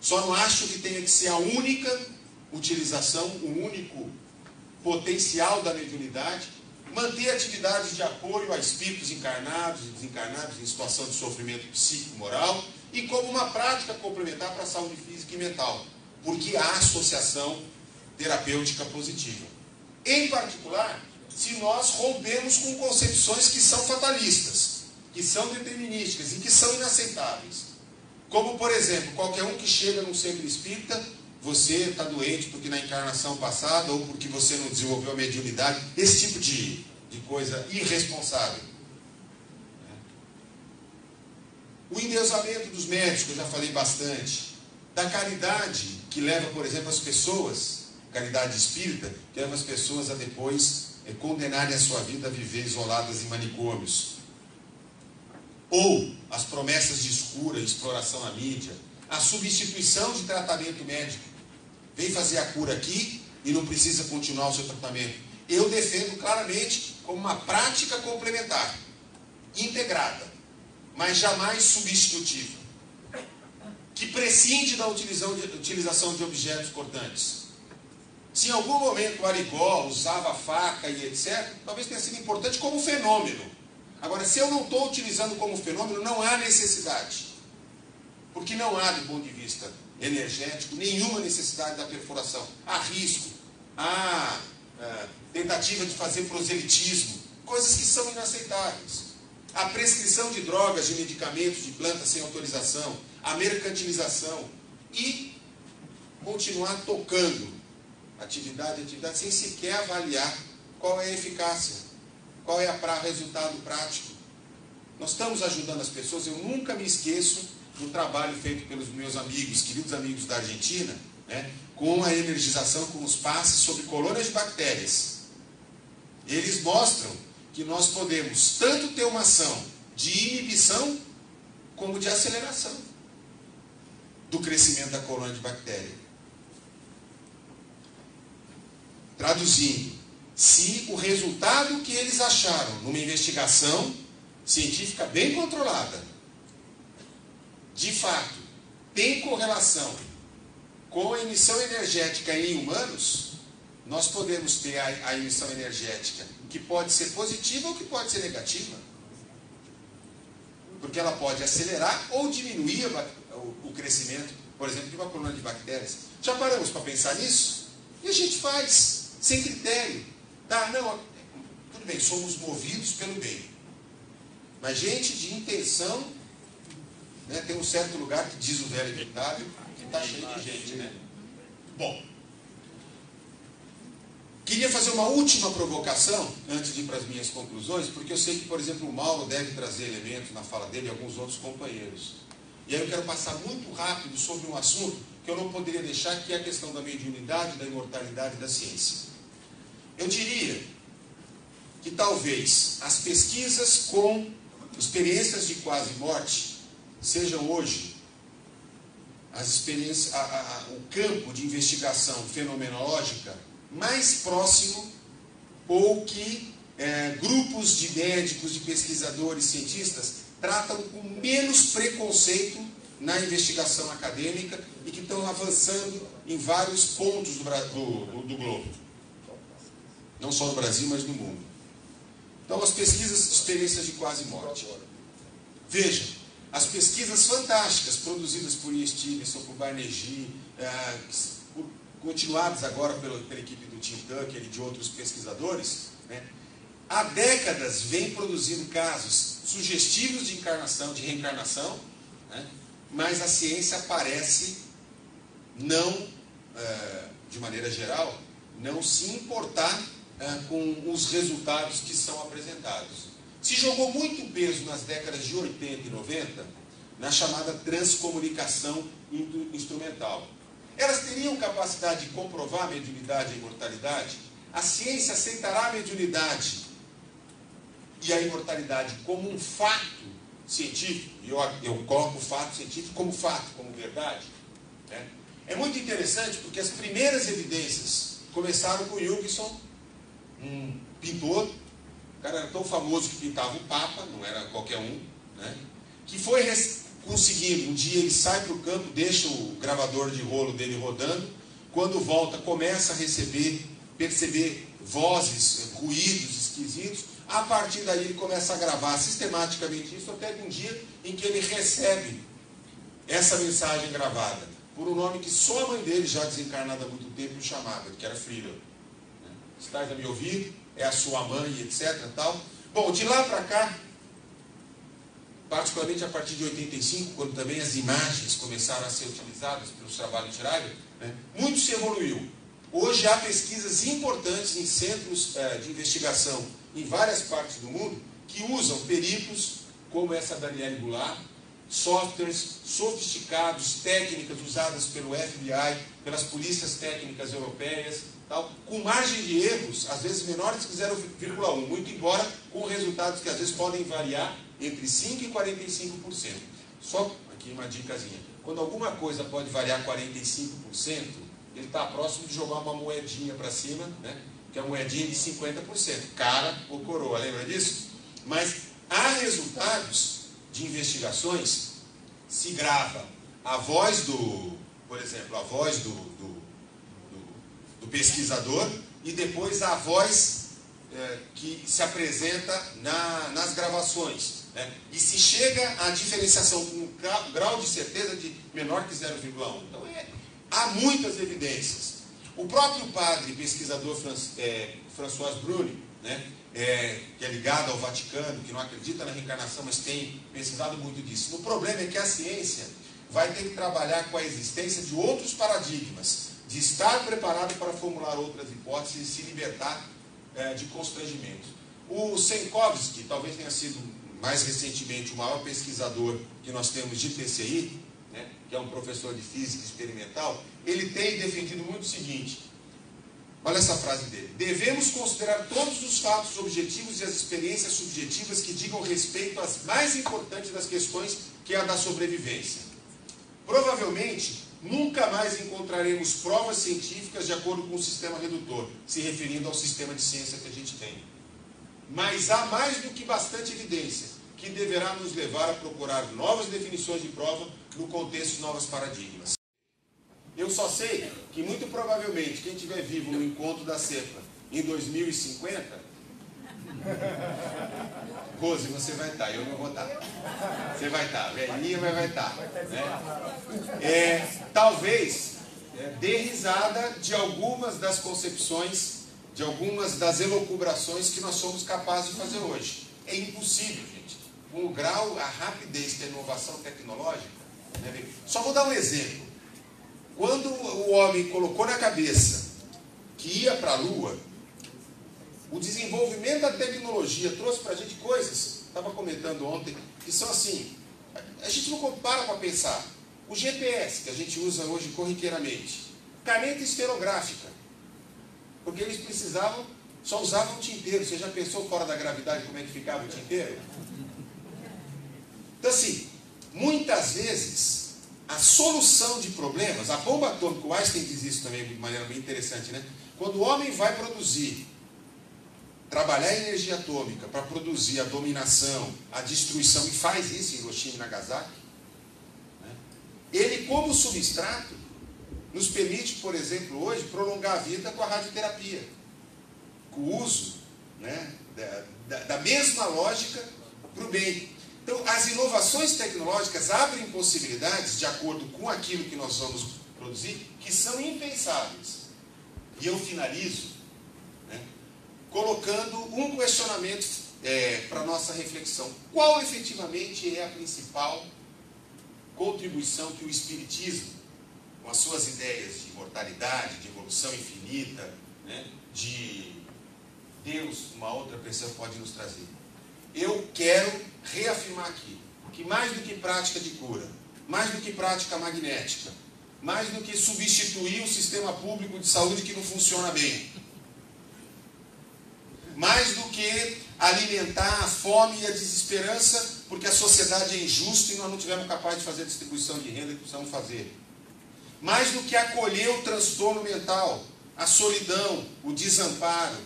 só não acho que tenha que ser a única utilização, o único potencial da mediunidade, manter atividades de apoio a espíritos encarnados e desencarnados em situação de sofrimento psíquico-moral e como uma prática complementar para a saúde física e mental, porque há associação terapêutica positiva. Em particular, se nós rompemos com concepções que são fatalistas, que são determinísticas e que são inaceitáveis. Como, por exemplo, qualquer um que chega num centro espírita, você está doente porque na encarnação passada ou porque você não desenvolveu a mediunidade, esse tipo de coisa irresponsável. O endeusamento dos médicos, que eu já falei bastante. Da caridade, que leva, por exemplo, as pessoas, caridade espírita, que leva as pessoas a depois condenarem a sua vida a viver isoladas em manicômios. Ou as promessas de cura, exploração na mídia, a substituição de tratamento médico. Vem fazer a cura aqui e não precisa continuar o seu tratamento. Eu defendo claramente como uma prática complementar, integrada, mas jamais substitutiva, que prescinde da utilização de objetos cortantes. Se em algum momento o Arigó usava faca e etc., talvez tenha sido importante como fenômeno. Agora, se eu não estou utilizando como fenômeno, não há necessidade. Porque não há, do ponto de vista energético, nenhuma necessidade da perfuração. Há risco, há tentativa de fazer proselitismo, coisas que são inaceitáveis. A prescrição de drogas, de medicamentos, de plantas sem autorização, a mercantilização e continuar tocando atividade sem sequer avaliar qual é a eficácia, qual é o resultado prático. Nós estamos ajudando as pessoas. Eu nunca me esqueço do trabalho feito pelos meus amigos, queridos amigos da Argentina, né, com a energização, com os passes sobre colônias de bactérias. Eles mostram que nós podemos tanto ter uma ação de inibição como de aceleração do crescimento da colônia de bactéria. Traduzindo, se o resultado que eles acharam numa investigação científica bem controlada, de fato, tem correlação com a emissão energética em humanos, nós podemos ter a emissão energética que pode ser positiva ou que pode ser negativa. Porque ela pode acelerar ou diminuir crescimento, por exemplo, de uma colônia de bactérias. Já paramos para pensar nisso? E a gente faz, sem critério. Tá, não, tudo bem, somos movidos pelo bem. Mas gente de intenção, né, tem um certo lugar que diz o velho ditado, que está cheio de gente, né? Bom, queria fazer uma última provocação, antes de ir para as minhas conclusões, porque eu sei que, por exemplo, o Mauro deve trazer elementos na fala dele e alguns outros companheiros. E aí eu quero passar muito rápido sobre um assunto que eu não poderia deixar, que é a questão da mediunidade, da imortalidade da ciência. Eu diria que talvez as pesquisas com experiências de quase morte sejam hoje as experiências, o campo de investigação fenomenológica mais próximo, ou que grupos de médicos, de pesquisadores, cientistas tratam com menos preconceito na investigação acadêmica e que estão avançando em vários pontos do globo. Não só no Brasil, mas no mundo. Então, as pesquisas de experiências de quase morte. Veja, as pesquisas fantásticas produzidas por Ian Stevenson, por Banerjee, continuadas agora pela equipe do Tim Tucker e de outros pesquisadores, né, há décadas vem produzindo casos sugestivos de encarnação, de reencarnação, né, mas a ciência parece não, de maneira geral, não se importar com os resultados que são apresentados. Se jogou muito peso nas décadas de 80 e 90 na chamada transcomunicação instrumental. Elas teriam capacidade de comprovar a mediunidade e a imortalidade? A ciência aceitará a mediunidade e a imortalidade como um fato científico? E eu coloco o fato científico como fato, como verdade, né? É muito interessante porque as primeiras evidências começaram com Jungson, um pintor, o cara era tão famoso que pintava o Papa, não era qualquer um, né? Que foi conseguindo, um dia ele sai para o campo, deixa o gravador de rolo dele rodando, quando volta começa a perceber vozes, ruídos esquisitos, a partir daí ele começa a gravar sistematicamente isso, até um dia em que ele recebe essa mensagem gravada, por um nome que só a mãe dele, já desencarnada há muito tempo, o chamava, que era Friedel. Estás a me ouvir? É a sua mãe, etc. Tal. Bom, de lá para cá, particularmente a partir de 85, quando também as imagens começaram a ser utilizadas pelos trabalhos de Schreiber, né, muito se evoluiu. Hoje há pesquisas importantes em centros de investigação em várias partes do mundo que usam peritos como essa Danielle Goulart, softwares sofisticados, técnicas usadas pelo FBI, pelas polícias técnicas europeias, tal, com margem de erros, às vezes menores que 0,1, muito embora com resultados que às vezes podem variar entre 5% e 45%. Só aqui uma dicasinha. Quando alguma coisa pode variar 45%, ele está próximo de jogar uma moedinha para cima, né? Que é uma moedinha de 50%. Cara ou coroa, lembra disso? Mas há resultados de investigações, se grava a voz por exemplo, a voz do pesquisador e depois a voz que se apresenta nas gravações, né? E se chega à diferenciação com um grau de certeza de menor que 0,1. Então há muitas evidências. O próprio padre pesquisador François Bruni, né, que é ligado ao Vaticano, que não acredita na reencarnação, mas tem pesquisado muito disso. O problema é que a ciência vai ter que trabalhar com a existência de outros paradigmas, de estar preparado para formular outras hipóteses e se libertar de constrangimento. O Senkovsky, talvez tenha sido mais recentemente o maior pesquisador que nós temos de TCI, né, que é um professor de física experimental, ele tem defendido muito o seguinte, olha essa frase dele: devemos considerar todos os fatos objetivos e as experiências subjetivas que digam respeito às mais importantes das questões, que é a da sobrevivência. Provavelmente, nunca mais encontraremos provas científicas de acordo com o sistema redutor, se referindo ao sistema de ciência que a gente tem. Mas há mais do que bastante evidência que deverá nos levar a procurar novas definições de prova no contexto de novos paradigmas. Eu só sei que, muito provavelmente, quem estiver vivo no encontro da CEPA em 2050 Rose, você vai estar, eu não vou estar. Você vai estar, velhinha, mas vai estar. Né? Talvez dê risada de algumas das concepções, de algumas das elucubrações que nós somos capazes de fazer hoje. É impossível, gente. Com o grau, a rapidez da inovação tecnológica. Né? Só vou dar um exemplo. Quando o homem colocou na cabeça que ia para a Lua, o desenvolvimento da tecnologia trouxe para a gente coisas, estava comentando ontem, que são assim, a gente não para para pensar. O GPS, que a gente usa hoje corriqueiramente, caneta esferográfica, porque eles precisavam, só usavam o tinteiro. Você já pensou fora da gravidade como é que ficava o tinteiro? Então assim, muitas vezes, a solução de problemas, a bomba atômica, o Einstein diz isso também de maneira bem interessante, né? Quando o homem vai trabalhar energia atômica para produzir a dominação, a destruição, e faz isso em Hiroshima e Nagasaki, né? Ele, como substrato, nos permite, por exemplo, hoje, prolongar a vida com a radioterapia, com o uso, né, da mesma lógica para o bem. Então, as inovações tecnológicas abrem possibilidades, de acordo com aquilo que nós vamos produzir, que são impensáveis. E eu finalizo, né, colocando um questionamento para a nossa reflexão. Qual efetivamente é a principal contribuição que o Espiritismo, com as suas ideias de imortalidade, de evolução infinita, né, de Deus, uma outra pessoa, pode nos trazer? Eu quero reafirmar aqui que mais do que prática de cura, mais do que prática magnética, mais do que substituir o sistema público de saúde que não funciona bem, mais do que alimentar a fome e a desesperança porque a sociedade é injusta e nós não tivemos capaz de fazer a distribuição de renda que precisamos fazer, mais do que acolher o transtorno mental, a solidão, o desamparo,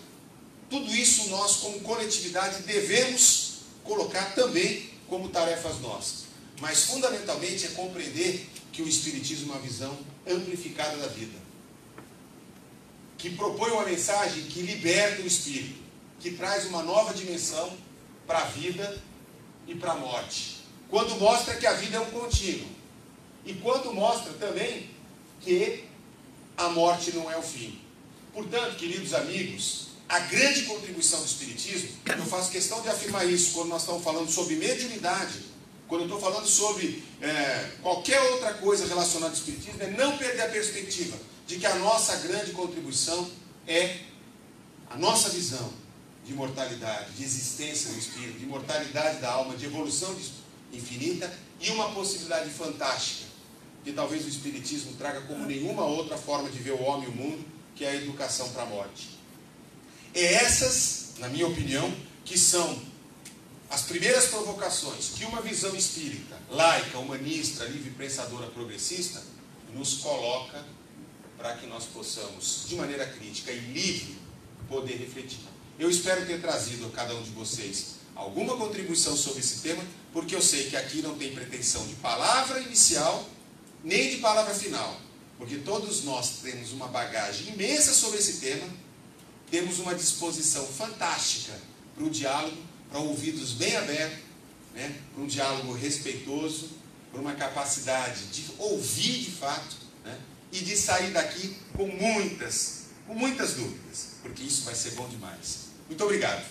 tudo isso nós, como coletividade, devemos colocar também como tarefas nossas. Mas, fundamentalmente, é compreender que o Espiritismo é uma visão amplificada da vida, que propõe uma mensagem que liberta o espírito, que traz uma nova dimensão para a vida e para a morte. Quando mostra que a vida é um contínuo. E quando mostra também que a morte não é o fim. Portanto, queridos amigos, a grande contribuição do Espiritismo, eu faço questão de afirmar isso quando nós estamos falando sobre mediunidade, quando eu estou falando sobre qualquer outra coisa relacionada ao Espiritismo, é não perder a perspectiva de que a nossa grande contribuição é a nossa visão de imortalidade, de existência do Espírito, de imortalidade da alma, de evolução infinita e uma possibilidade fantástica, que talvez o Espiritismo traga como nenhuma outra forma de ver o homem e o mundo, que é a educação para a morte. É essas, na minha opinião, que são as primeiras provocações que uma visão espírita, laica, humanista, livre pensadora, progressista, nos coloca para que nós possamos, de maneira crítica e livre, poder refletir. Eu espero ter trazido a cada um de vocês alguma contribuição sobre esse tema, porque eu sei que aqui não tem pretensão de palavra inicial, nem de palavra final, porque todos nós temos uma bagagem imensa sobre esse tema, temos uma disposição fantástica para o diálogo, para ouvidos bem abertos, né, para um diálogo respeitoso, para uma capacidade de ouvir de fato, né, e de sair daqui com muitas dúvidas, porque isso vai ser bom demais. Muito obrigado.